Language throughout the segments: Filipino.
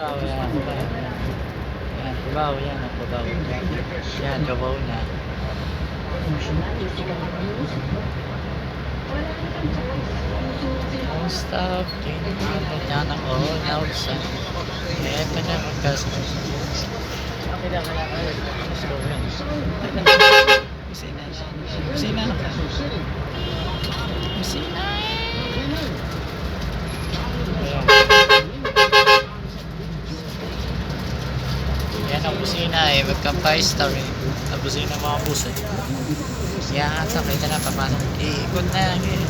Cubao, yan. Yan, Cubao, yan. Cubao. Yan, Cubao na. Don't stop, yan ako, nausan. Eto na, magkasama. Okay lang, wala ka. Let's go, yan. Busina. Busina. Busina. Yan ang busina eh, magka 5 star eh. Ang busina mga puso. Yan, kita na papasok. Iikot na yan eh.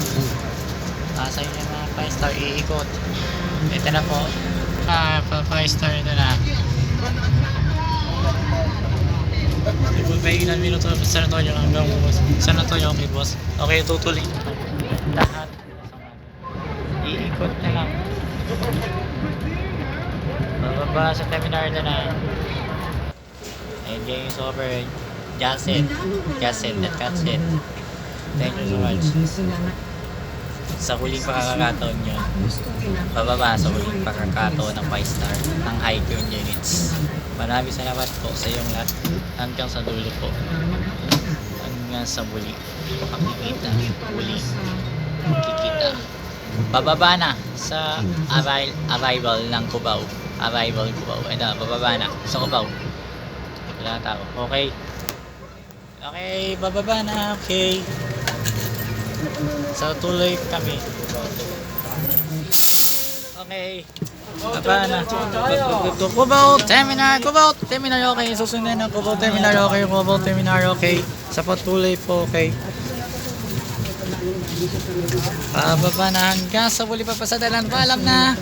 Pasay niya mga 5 star, iikot. Ito na po. 5 star ito na. May ilan minuto San Antonio hanggang San Antonio, okay boss. Okay, tutuloy lahat. Iikot na lang. Bababa sa terminal na. And game is over. Just it. That's it. Thank you so much. Sa huling pakakataon nyo, bababa sa huling pakakataon ng 5 star ng high-turn units. Maraming salamat po sa iyong lahat. Hanggang sa dulo po. Hanggang sa muli. Makikita. Muli. Kikita. Bababa na sa arrival ng Cubao. Arrival Cubao. Ito, bababa na sa Cubao. Wala tao. Okay. Okay, bababa na. Okay. So, tuloy kami. Okay. Baba na. Cubao Terminal, okay. Susunod ng Cubao Terminal, okay. Cubao Terminal, okay. Sa patuloy po, okay. Bababa na hanggang sa muli pa pasadalan. Paalam na.